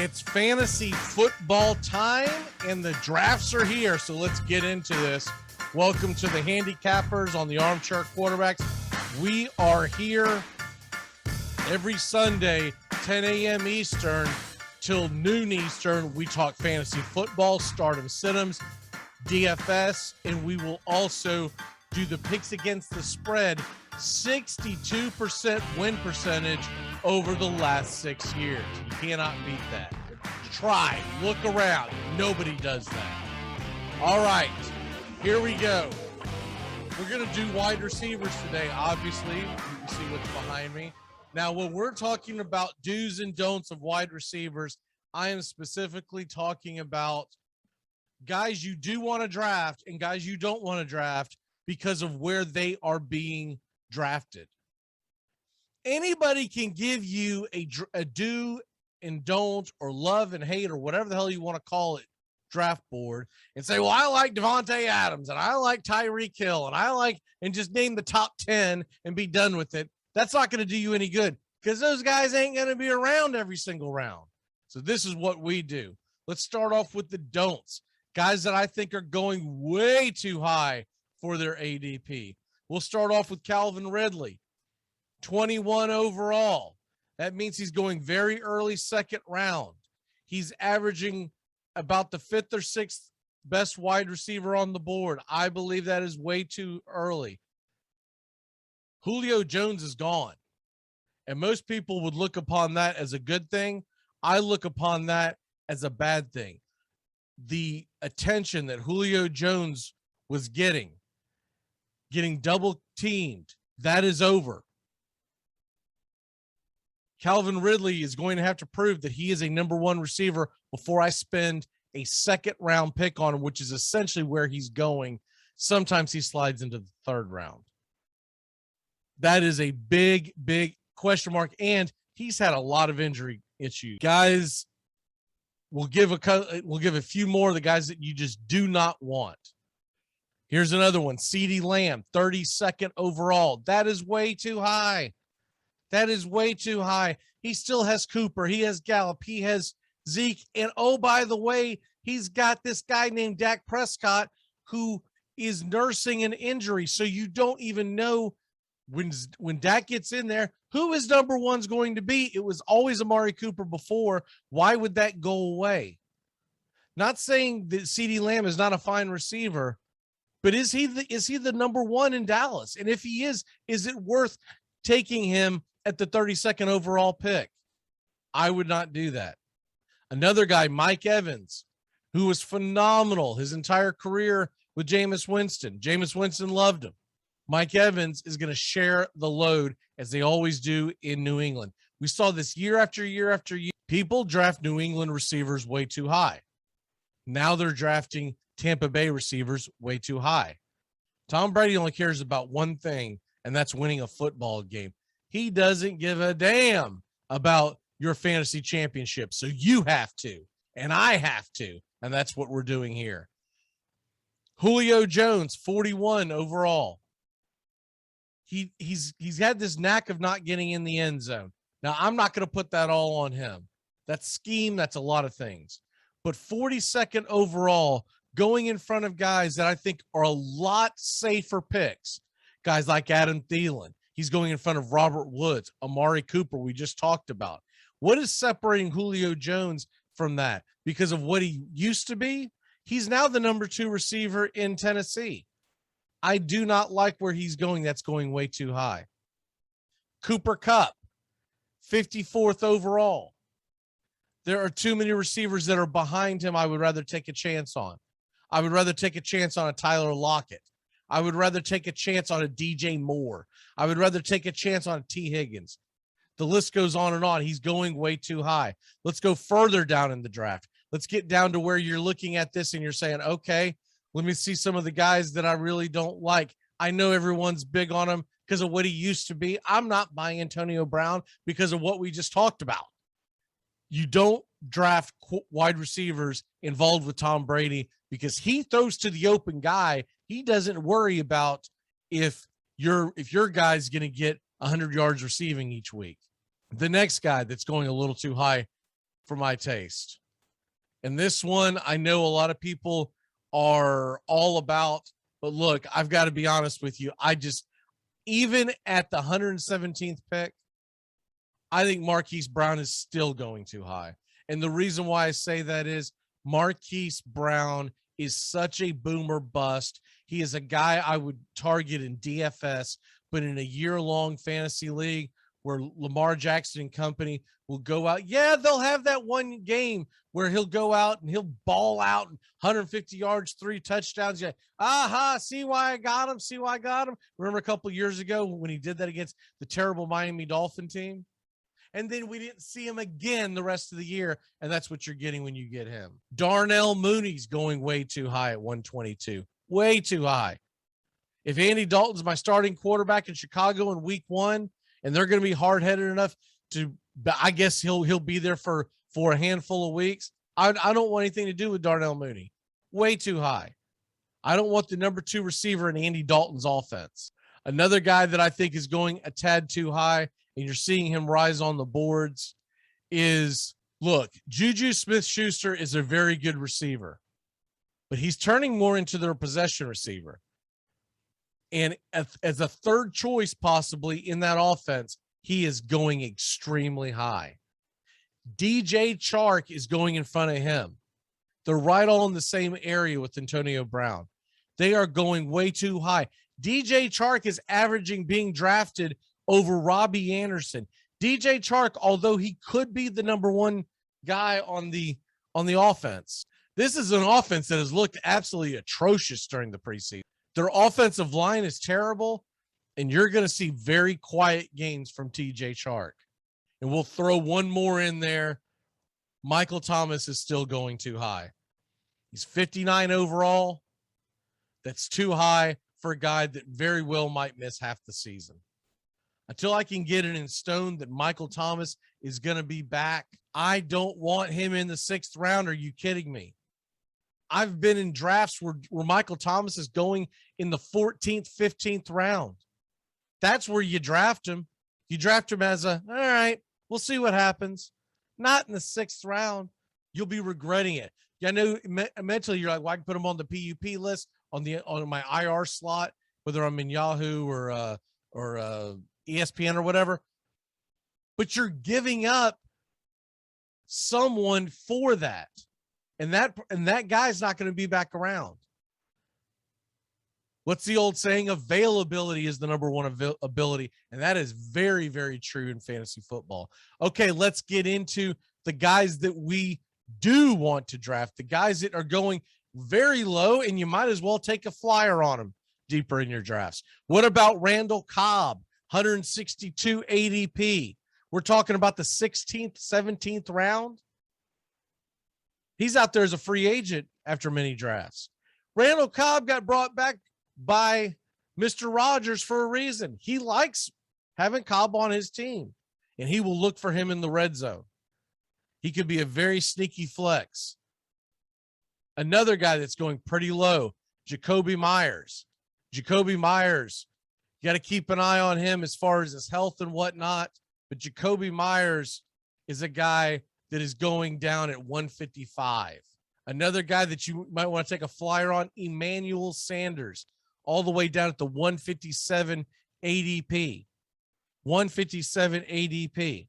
It's fantasy football time, and the drafts are here, so let's get into this. Welcome to the Handicappers on the Armchair Quarterbacks. We are here every Sunday, 10 a.m. Eastern till noon Eastern. We talk fantasy football, stardom, situms, DFS, and we will also do the picks against the spread. 62% win percentage over the last 6 years. You cannot beat that. Try, look around. Nobody does that. All right, here we go. We're going to do wide receivers today, obviously. You can see what's behind me. Now, when we're talking about do's and don'ts of wide receivers, I am specifically talking about guys you do want to draft and guys you don't want to draft because of where they are being drafted. Anybody can give you a do and don't or love and hate or whatever the hell you want to call it draft board and say, well, I like Devontae Adams and I like Tyreek Hill and I like, and just name the top 10 and be done with it. That's not going to do you any good because those guys ain't going to be around every single round. So this is what we do. Let's start off with the don'ts. Guys that I think are going way too high for their ADP. We'll start off with Calvin Ridley, 21 overall. That means he's going very early second round. He's averaging about the 5th or 6th best wide receiver on the board. I believe that is way too early. Julio Jones is gone. And most people would look upon that as a good thing. I look upon that as a bad thing. The attention that Julio Jones was getting double teamed, that is over. Calvin Ridley is going to have to prove that he is a number one receiver before I spend a second round pick on him, which is essentially where he's going. Sometimes he slides into the third round. That is a big, big question mark. And he's had a lot of injury issues. Guys, we'll give a few more of the guys that you just do not want. Here's another one. CeeDee Lamb, 32nd overall. That is way too high. That is way too high. He still has Cooper. He has Gallup. He has Zeke. And oh, by the way, he's got this guy named Dak Prescott who is nursing an injury. So you don't even know when Dak gets in there, who his number one's going to be. It was always Amari Cooper before. Why would that go away? Not saying that CeeDee Lamb is not a fine receiver, but is he the number one in Dallas? And if he is it worth taking him at the 32nd overall pick? I would not do that. Another guy, Mike Evans, who was phenomenal his entire career with Jameis Winston. Jameis Winston loved him. Mike Evans is going to share the load as they always do in New England. We saw this year after year after year. People draft New England receivers way too high. Now they're drafting Tampa Bay receivers way too high. Tom Brady only cares about one thing, and that's winning a football game. He doesn't give a damn about your fantasy championship. So you have to, and I have to, and that's what we're doing here. Julio Jones, 41 overall. He's had this knack of not getting in the end zone. Now, I'm not going to put that all on him. That's scheme. That's a lot of things. But 42nd overall, going in front of guys that I think are a lot safer picks. Guys like Adam Thielen. He's going in front of Robert Woods, Amari Cooper, we just talked about. What is separating Julio Jones from that? Because of what he used to be, he's now the number 2 receiver in Tennessee. I do not like where he's going. That's going way too high. Cooper Kupp, 54th overall. There are too many receivers that are behind him I would rather take a chance on. I would rather take a chance on a Tyler Lockett. I would rather take a chance on a DJ Moore. I would rather take a chance on a T. Higgins. The list goes on and on. He's going way too high. Let's go further down in the draft. Let's get down to where you're looking at this and you're saying, okay, let me see some of the guys that I really don't like. I know everyone's big on him because of what he used to be. I'm not buying Antonio Brown because of what we just talked about. You don't draft wide receivers involved with Tom Brady because he throws to the open guy. He doesn't worry about if your guy's going to get 100 yards receiving each week. The next guy that's going a little too high, for my taste. And this one, I know a lot of people are all about, but look, I've got to be honest with you. Even at the 117th pick, I think Marquise Brown is still going too high. And the reason why I say that is Marquise Brown is such a boomer bust. He is a guy I would target in DFS, but in a year-long fantasy league where Lamar Jackson and company will go out. Yeah, they'll have that one game where he'll go out and he'll ball out 150 yards, 3 touchdowns. Yeah, aha, see why I got him, see why I got him. Remember a couple of years ago when he did that against the terrible Miami Dolphin team? And then we didn't see him again the rest of the year, and that's what you're getting when you get him. Darnell Mooney's going way too high at 122. Way too high. If Andy Dalton's my starting quarterback in Chicago in week 1, and they're going to be hard-headed enough to, I guess he'll be there for a handful of weeks, I don't want anything to do with Darnell Mooney. Way too high. I don't want the number 2 receiver in Andy Dalton's offense. Another guy that I think is going a tad too high, and you're seeing him rise on the boards, is, look, Juju Smith-Schuster is a very good receiver, but he's turning more into their possession receiver. And as a third choice possibly in that offense, he is going extremely high. DJ Chark is going in front of him. They're right all in the same area with Antonio Brown. They are going way too high. DJ Chark is averaging being drafted over Robbie Anderson. DJ Chark, although he could be the number 1 guy on the offense, this is an offense that has looked absolutely atrocious during the preseason. Their offensive line is terrible, and you're going to see very quiet games from TJ Chark. And we'll throw one more in there. Michael Thomas is still going too high. He's 59 overall. That's too high for a guy that very well might miss half the season. Until I can get it in stone that Michael Thomas is going to be back, I don't want him in the 6th round. Are you kidding me? I've been in drafts where Michael Thomas is going in the 14th, 15th round. That's where you draft him. You draft him as all right, we'll see what happens. Not in the 6th round. You'll be regretting it. I know mentally you're like, well, I can put him on the PUP list on my IR slot, whether I'm in Yahoo or ESPN or whatever. But you're giving up someone for that. And that guy's not going to be back around. What's the old saying? Availability is the number 1 ability. And that is very, very true in fantasy football. Okay, let's get into the guys that we do want to draft, the guys that are going very low, and you might as well take a flyer on them deeper in your drafts. What about Randall Cobb, 162 ADP? We're talking about the 16th, 17th round. He's out there as a free agent after many drafts. Randall Cobb got brought back by Mr. Rogers for a reason. He likes having Cobb on his team, and he will look for him in the red zone. He could be a very sneaky flex. Another guy that's going pretty low, Jacoby Myers. Jacoby Myers, you got to keep an eye on him as far as his health and whatnot, but Jacoby Myers is a guy that is going down at 155. Another guy that you might want to take a flyer on, Emmanuel Sanders, all the way down at the 157 ADP. 157 ADP.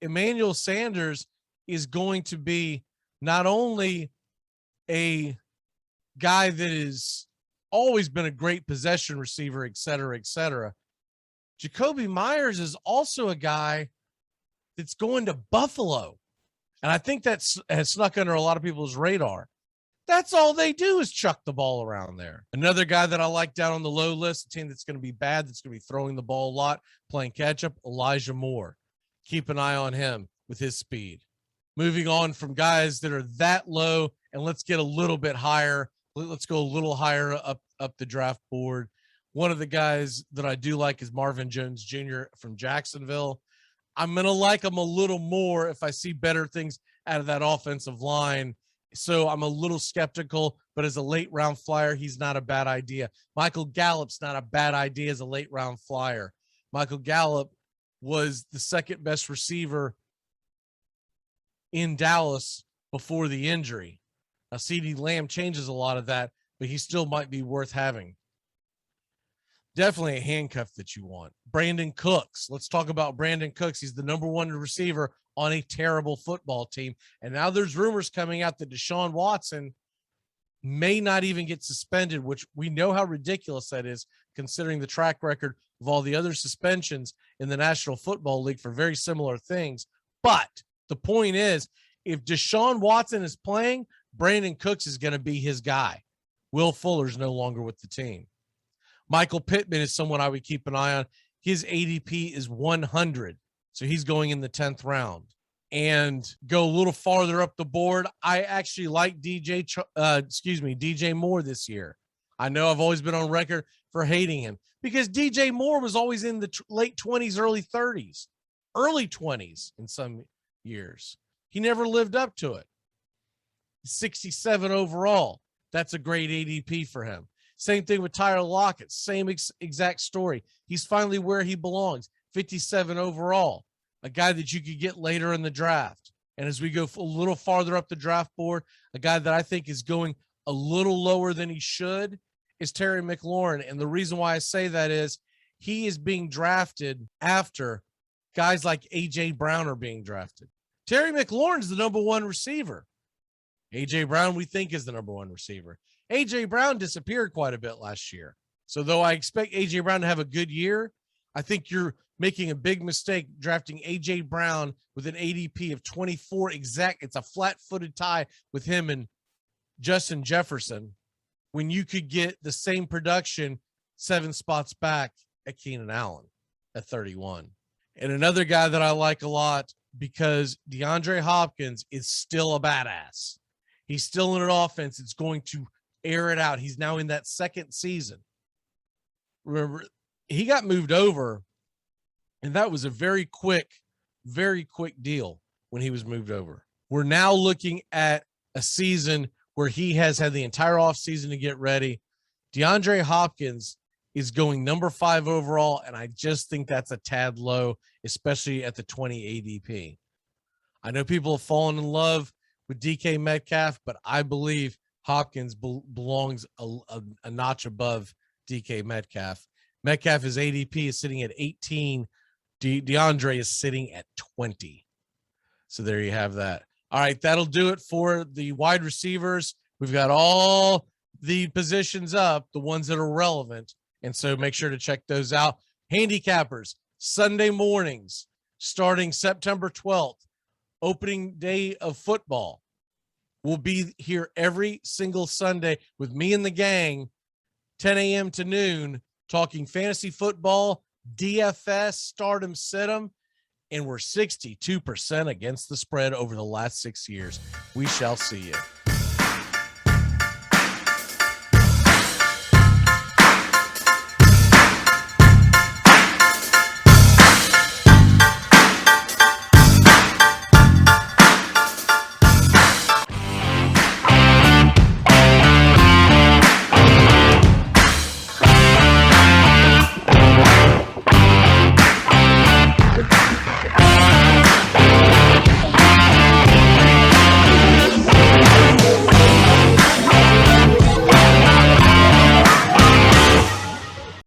Emmanuel Sanders is going to be not only a guy that has always been a great possession receiver, et cetera, et cetera. Jacoby Myers is also a guy that's going to Buffalo. And I think that's has snuck under a lot of people's radar. That's all they do is chuck the ball around there. Another guy that I like down on the low list, a team that's going to be bad, that's going to be throwing the ball a lot, playing catch up, Elijah Moore. Keep an eye on him with his speed. Moving on from guys that are that low, and let's get a little bit higher. Let's go a little higher up the draft board. One of the guys that I do like is Marvin Jones Jr. from Jacksonville. I'm going to like him a little more if I see better things out of that offensive line. So I'm a little skeptical, but as a late round flyer, he's not a bad idea. Michael Gallup's not a bad idea as a late round flyer. Michael Gallup was the second best receiver in Dallas before the injury. Now, CeeDee Lamb changes a lot of that, but he still might be worth having. Definitely a handcuff that you want. Brandon Cooks. Let's talk about Brandon Cooks. He's the #1 receiver on a terrible football team. And now there's rumors coming out that Deshaun Watson may not even get suspended, which we know how ridiculous that is, considering the track record of all the other suspensions in the National Football League for very similar things. But the point is, if Deshaun Watson is playing, Brandon Cooks is going to be his guy. Will Fuller's no longer with the team. Michael Pittman is someone I would keep an eye on. His ADP is 100, so he's going in the 10th round. And go a little farther up the board, I actually like DJ Moore this year. I know I've always been on record for hating him because DJ Moore was always in the late 20s, early 30s, early 20s in some years. He never lived up to it. 67 overall. That's a great ADP for him. Same thing with Tyler Lockett. Same exact story. He's finally where he belongs. 57 overall. A guy that you could get later in the draft. And as we go a little farther up the draft board, a guy that I think is going a little lower than he should is Terry McLaurin. And the reason why I say that is he is being drafted after guys like A.J. Brown are being drafted. Terry McLaurin is the #1 receiver. A.J. Brown, we think, is the #1 receiver. A.J. Brown disappeared quite a bit last year. So though I expect A.J. Brown to have a good year, I think you're making a big mistake drafting A.J. Brown with an ADP of 24 exact. It's a flat-footed tie with him and Justin Jefferson when you could get the same production 7 spots back at Keenan Allen at 31. And another guy that I like a lot because DeAndre Hopkins is still a badass. He's still in an offense. It's going to air it out. He's now in that second season. Remember, he got moved over, and that was a very quick deal when he was moved over. We're now looking at a season where he has had the entire offseason to get ready. DeAndre Hopkins is going #5 overall, and I just think that's a tad low, especially at the 20 ADP. I know people have fallen in love with DK Metcalf, but I believe Hopkins belongs a notch above DK Metcalf. Metcalf's ADP is sitting at 18. DeAndre is sitting at 20. So there you have that. All right, that'll do it for the wide receivers. We've got all the positions up, the ones that are relevant. And so make sure to check those out. Handicappers, Sunday mornings, starting September 12th, opening day of football. We'll be here every single Sunday with me and the gang, 10 a.m. to noon, talking fantasy football, DFS, stardom, situm, and we're 62% against the spread over the last 6 years. We shall see you.